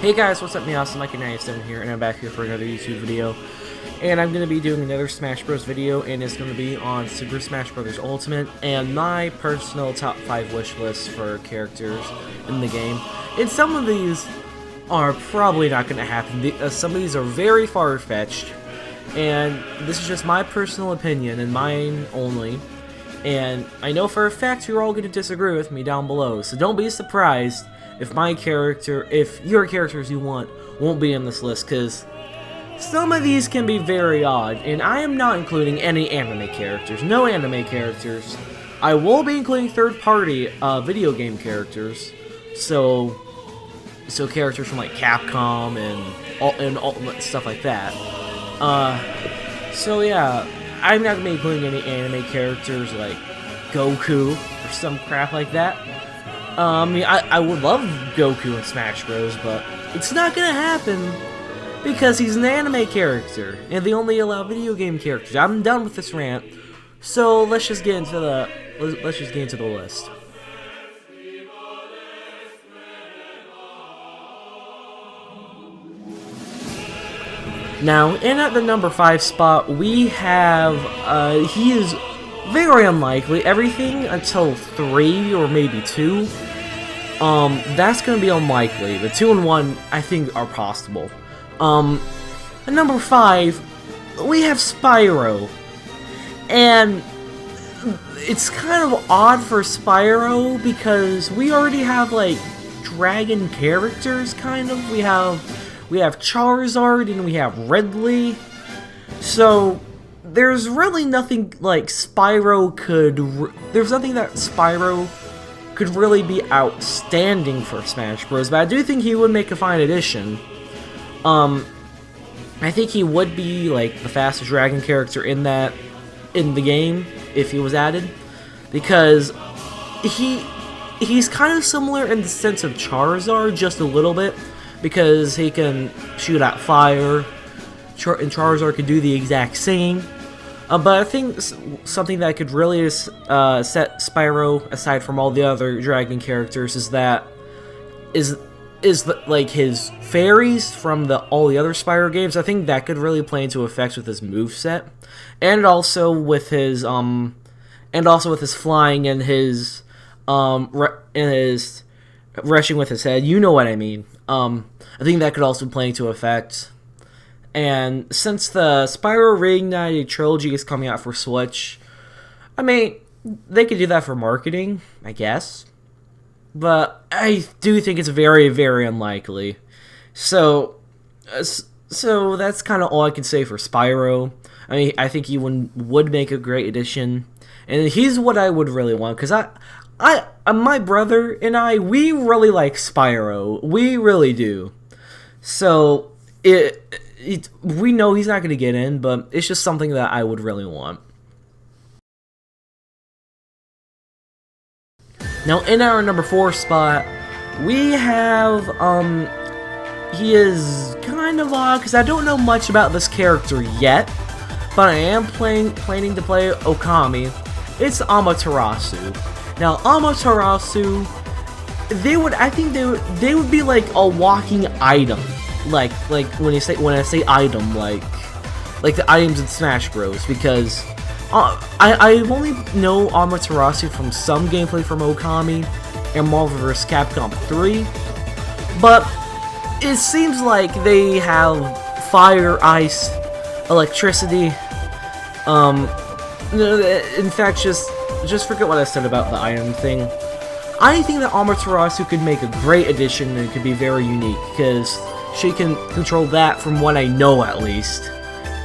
Hey guys, what's up? Me, Awesome Mike 97 here, and I'm back here for another YouTube video. And I'm going to be doing another Smash Bros. Video, and it's going to be on Super Smash Bros. Ultimate, and my personal top 5 wish list for characters in the game. And some of these are probably not going to happen. Some of these are very far-fetched, and this is just my personal opinion, and mine only. And I know for a fact you're all going to disagree with me down below, so don't be surprised if your characters you want won't be in this list, because some of these can be very odd, and I am not including any anime characters. No anime characters. I will be including third-party video game characters, so characters from like Capcom and all stuff like that. So yeah, I'm not gonna be including any anime characters like Goku or some crap like that. I would love Goku in Smash Bros, but it's not gonna happen because he's an anime character, and they only allow video game characters. I'm done with this rant, so let's just get into the list. Now, in at the number 5 spot, we have he is very unlikely. Everything until 3 or maybe 2. That's gonna be unlikely. The 2 and 1, I think, are possible. At number 5, we have Spyro. And it's kind of odd for Spyro because we already have, like, dragon characters, kind of. We have Charizard and we have Ridley. So there's really nothing like Spyro there's nothing that Spyro could really be outstanding for Smash Bros. But I do think he would make a fine addition. I think he would be like the fastest dragon character in the game if he was added, because he's kind of similar in the sense of Charizard, just a little bit, because he can shoot out fire, and Charizard can do the exact same. But I think something that could really set Spyro aside from all the other dragon characters is like his fairies from all the other Spyro games. I think that could really play into effect with his moveset, and also with his flying and his rushing with his head. You know what I mean. I think that could also play into effect. And since the Spyro Reignited trilogy is coming out for Switch, I mean, they could do that for marketing, I guess. But I do think it's very, very unlikely. So that's kind of all I can say for Spyro. I mean, I think he would make a great addition, and he's what I would really want, because my brother and I, we really like Spyro. We really do. So we know he's not going to get in, but it's just something that I would really want. Now, in our number 4 spot, we have, he is kind of odd, because I don't know much about this character yet, but I am planning to play Okami. It's Amaterasu. Now, Amaterasu, I think they would be like a walking item. Like when I say item, like the items in Smash Bros. Because I only know Amaterasu from some gameplay from Okami and Marvel vs. Capcom 3, but it seems like they have fire, ice, electricity. In fact, just forget what I said about the item thing. I think that Amaterasu could make a great addition, and it could be very unique, because she can control that from what I know, at least.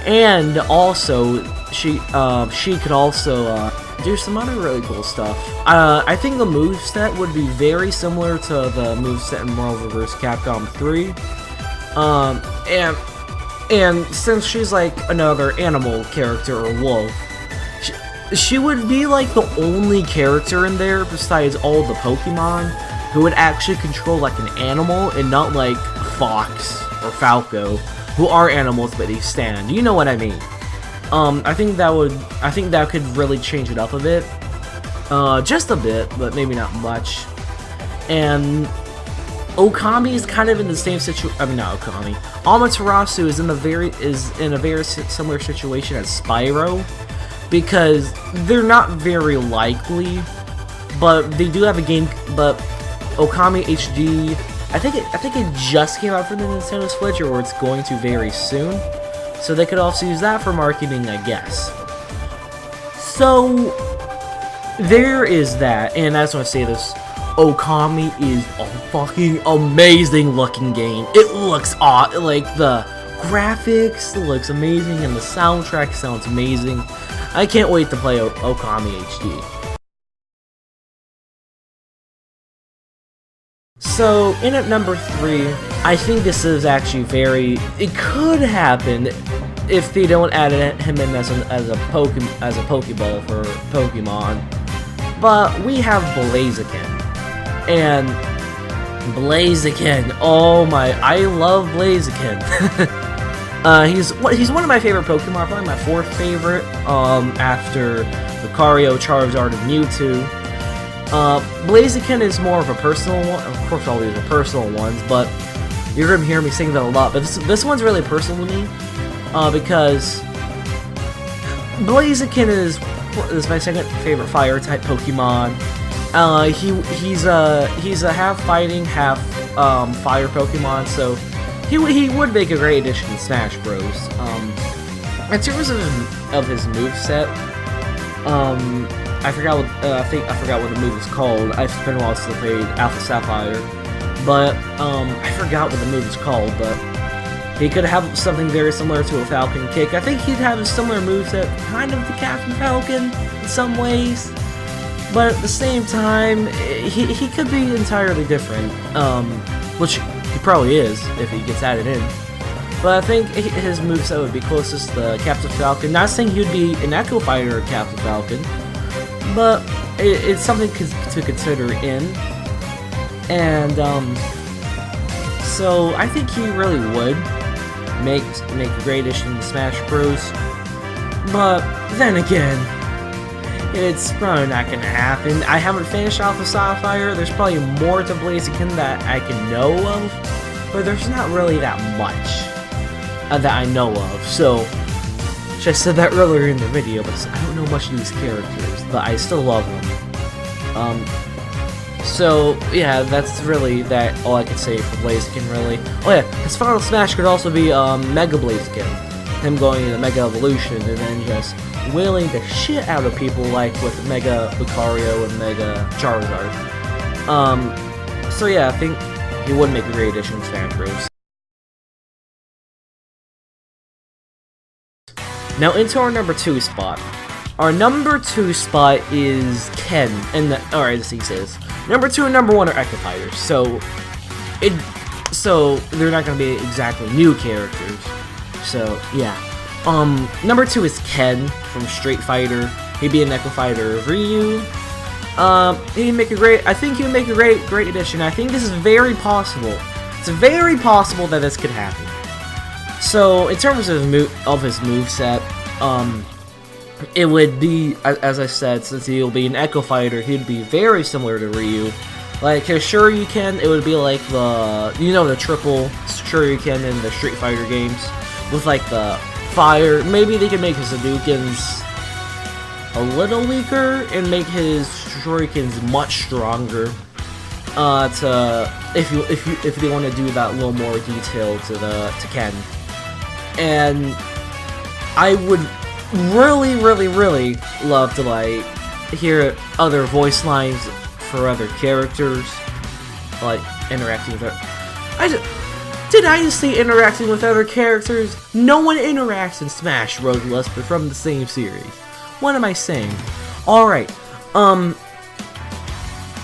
And also, she could also do some other really cool stuff. I think the moveset would be very similar to the moveset in Marvel vs. Capcom 3. And since she's like another animal character or wolf, she would be like the only character in there besides all the Pokemon who would actually control like an animal, and not like Fox or Falco, who are animals but they stand. You know what I mean? I think that could really change it up a bit. Just a bit, but maybe not much. And Okami is kind of in the same situation. I mean, not Okami. Amaterasu is in a very similar situation as Spyro, because they're not very likely, but they do have a game. But Okami HD, I think it just came out for the Nintendo Switch, or it's going to very soon. So they could also use that for marketing, I guess. So there is that, and I just want to say this. Okami is a fucking amazing looking game. It looks awesome. Like, the graphics looks amazing, and the soundtrack sounds amazing. I can't wait to play Okami HD. So, in at number 3, I think this is actually it could happen if they don't add him in as a Pokeball for Pokemon. But we have Blaziken. And Blaziken, oh my, I love Blaziken. He's one of my favorite Pokemon, probably my 4th favorite, after Lucario, Charizard, and Mewtwo. Blaziken is more of a personal one, of course all these are personal ones, but you're going to hear me sing that a lot, but this one's really personal to me, because Blaziken is my 2nd favorite Fire-type Pokemon. He's a half fighting, half fire Pokemon, so he would make a great addition to Smash Bros. In terms of his moveset, I forgot what the move is called. It's been a while since I played Alpha Sapphire, but I forgot what the move is called. But he could have something very similar to a Falcon Kick. I think he'd have a similar moveset, kind of to Captain Falcon in some ways. But at the same time, he could be entirely different, which he probably is if he gets added in. But I think his moveset would be closest to Captain Falcon. Not saying he'd be an Echo Fighter or Captain Falcon, but it's something to consider in. And so I think he really would make a great addition to Smash Bros. But then again, it's probably not going to happen. I haven't finished Alpha Sapphire. There's probably more to Blaziken that I can know of, but there's not really that much that I know of. So, I said that earlier in the video, but I don't know much of these characters, but I still love them. So, yeah, that's really all I can say for Blaziken, really. Oh yeah, his final smash could also be Mega Blaziken. Him going into Mega Evolution and then just wailing the shit out of people, like with Mega Lucario and Mega Charizard. So yeah, I think he would make a great addition to Smash Bros. Now into our number 2 spot. Our number 2 spot is Ken, and alright, as he says, number 2 and number 1 are Echo Fighters. So they're not gonna be exactly new characters. So yeah. Number 2 is Ken from Street Fighter. He'd be an Echo Fighter of Ryu. He'd make a great. I think he would make a great addition. I think this is very possible. It's very possible that this could happen. So in terms of his moveset, it would be, as I said, since he'll be an Echo Fighter, he'd be very similar to Ryu. Like his Shoryuken, it would be like the triple Shoryuken in the Street Fighter games, with like the fire. Maybe they can make his Hadoukens a little weaker and make his Shoryukens much stronger. If they want to do that a little more detail to Ken. And I would really love to like hear other voice lines for other characters, like interacting with Did I just say interacting with other characters? No one interacts in Smash Bros. But from the same series. What am I saying? Alright,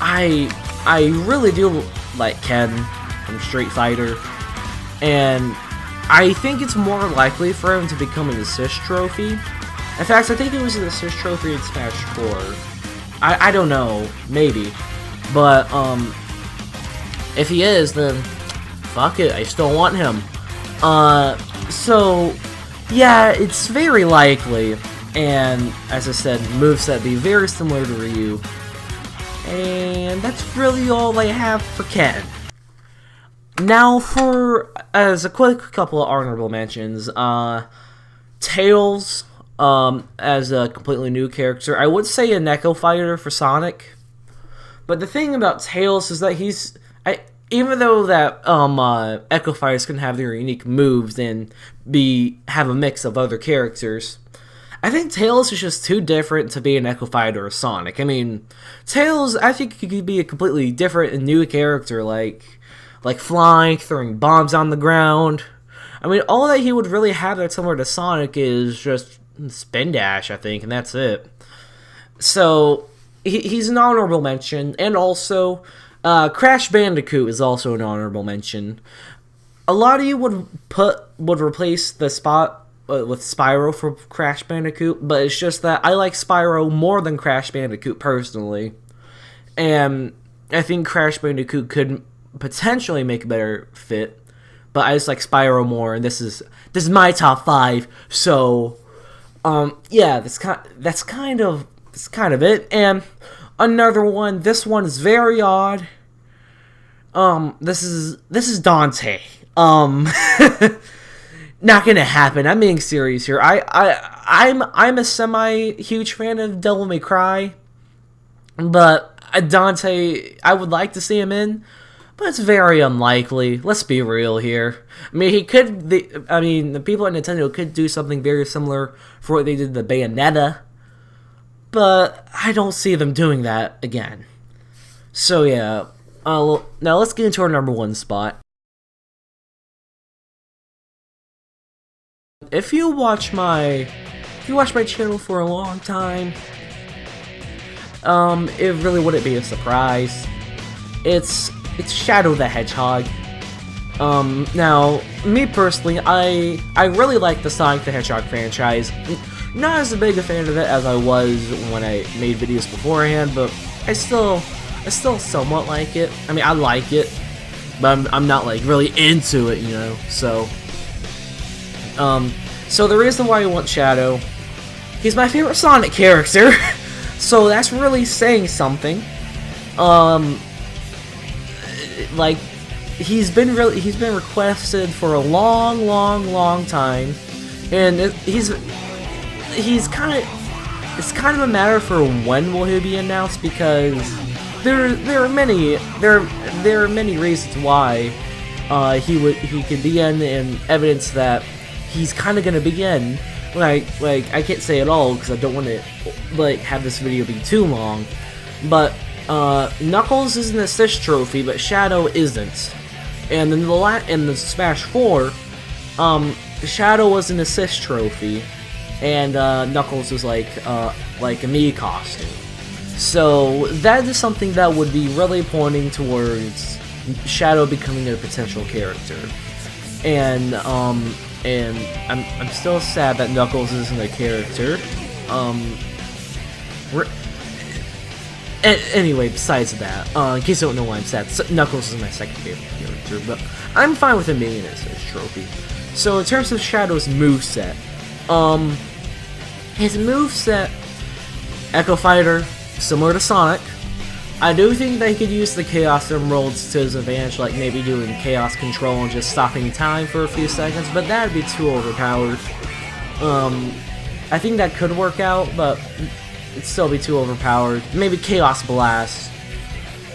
I really do like Ken from Street Fighter, and I think it's more likely for him to become an assist trophy. In fact, I think it was an assist trophy in Smash 4. I don't know, maybe. But, if he is, then fuck it, I still want him. So, yeah, it's very likely. And, as I said, moveset be very similar to Ryu. And that's really all I have for Ken. Now, as a quick couple of honorable mentions, Tails, as a completely new character. I would say a Neko Fighter for Sonic, but the thing about Tails is that even though that Echo Fighters can have their unique moves and have a mix of other characters, I think Tails is just too different to be an Echo Fighter or Sonic. I mean, Tails, I think he could be a completely different and new character, like flying, throwing bombs on the ground. I mean, all that he would really have that's similar to Sonic is just spin dash, I think, and that's it. So he's an honorable mention, and also Crash Bandicoot is also an honorable mention. A lot of you would replace the spot with Spyro for Crash Bandicoot, but it's just that I like Spyro more than Crash Bandicoot personally, and I think Crash Bandicoot could potentially make a better fit, but I just like Spyro more, and this is my top 5. So, yeah, that's kind of it. And another one. This one is very odd. This is Dante. Not gonna happen. I'm being serious here. I'm a semi-huge fan of Devil May Cry, but Dante, I would like to see him in, but it's very unlikely. Let's be real here. I mean, the people at Nintendo could do something very similar for what they did to Bayonetta, but I don't see them doing that again. So yeah, now let's get into our number 1 spot. If you watch my channel for a long time, it really wouldn't be a surprise. It's Shadow the Hedgehog. Now, me personally, I really like the Sonic the Hedgehog franchise. Not as big a fan of it as I was when I made videos beforehand, but I still somewhat like it. I mean, I like it, but I'm not like really into it, you know. So the reason why I want Shadow, he's my favorite Sonic character, so that's really saying something. Like, he's been requested for a long time, and it's kind of a matter for when will he be announced, because there are many reasons why he could be in, and evidence that he's kind of gonna begin. Like I can't say it all because I don't want to have this video be too long, but Knuckles is an assist trophy, but Shadow isn't. And in the Smash 4, Shadow was an assist trophy, and Knuckles was like a Mii costume. So that is something that would be really pointing towards Shadow becoming a potential character. And I'm still sad that Knuckles isn't a character. Anyway, besides that, in case you don't know why I'm sad, Knuckles is my second favorite character, but I'm fine with him being in his trophy. So in terms of Shadow's moveset, his moveset, Echo Fighter, similar to Sonic. I do think they could use the Chaos Emeralds to his advantage, like maybe doing Chaos Control and just stopping time for a few seconds, but that'd be too overpowered. I think that could work out, but it'd still be too overpowered. Maybe Chaos Blast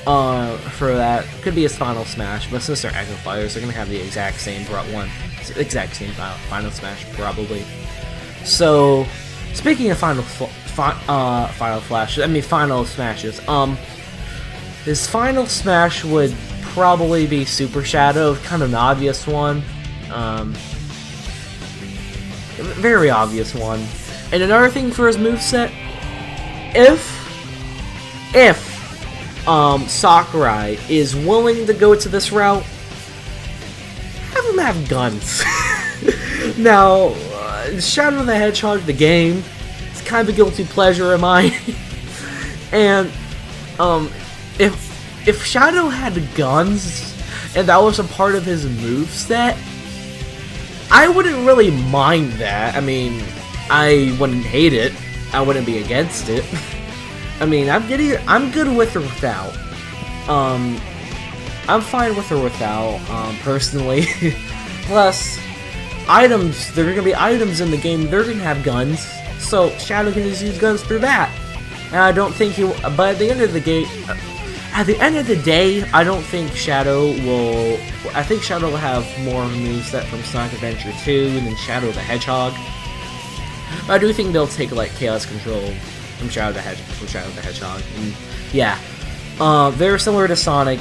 for that. Could be his Final Smash, but since they're Echo Fighters, they're gonna have the exact same Final Smash, probably. So, speaking of Final Smashes, his Final Smash would probably be Super Shadow, kind of an obvious one. Very obvious one. And another thing for his moveset, if Sakurai is willing to go to this route, have him have guns. Now, Shadow the Hedgehog, the game, it's kind of a guilty pleasure of mine. And, if Shadow had guns, and that was a part of his moveset, I wouldn't really mind that. I mean, I wouldn't hate it. I wouldn't be against it. I mean, I'm good with or without. I'm fine with or without, personally. Plus, items, there are going to be items in the game, they're going to have guns, so Shadow can just use guns through that. And I don't think he, but at the end of the day, I don't think Shadow will, I think Shadow will have more moveset from Sonic Adventure 2 than Shadow the Hedgehog. But I do think they'll take, like, Chaos Control from Shadow the Hedgehog. And, yeah. They're similar to Sonic.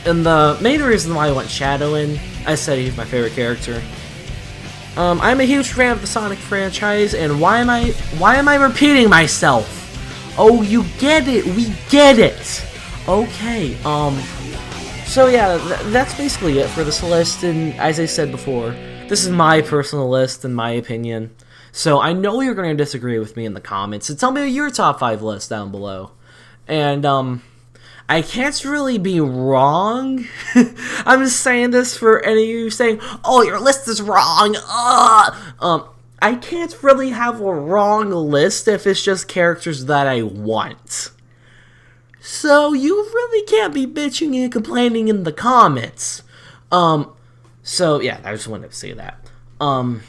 And the main reason why I want Shadow in, I said he's my favorite character. I'm a huge fan of the Sonic franchise, and why am I repeating myself? Oh, you get it, we get it! Okay, so yeah, that's basically it for this list, and as I said before, this is my personal list and my opinion. So I know you're going to disagree with me in the comments, so tell me your top 5 list down below. And, I can't really be wrong. I'm just saying this for any of you saying, oh, your list is wrong. I can't really have a wrong list if it's just characters that I want. So you really can't be bitching and complaining in the comments. So yeah, I just wanted to say that. Yeah,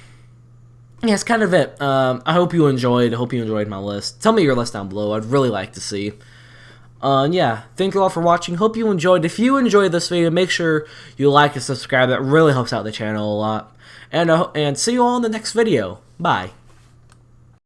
that's kind of it. I hope you enjoyed. I hope you enjoyed my list. Tell me your list down below. I'd really like to see. Yeah, thank you all for watching. Hope you enjoyed. If you enjoyed this video, make sure you like and subscribe. That really helps out the channel a lot. And see you all in the next video. Bye.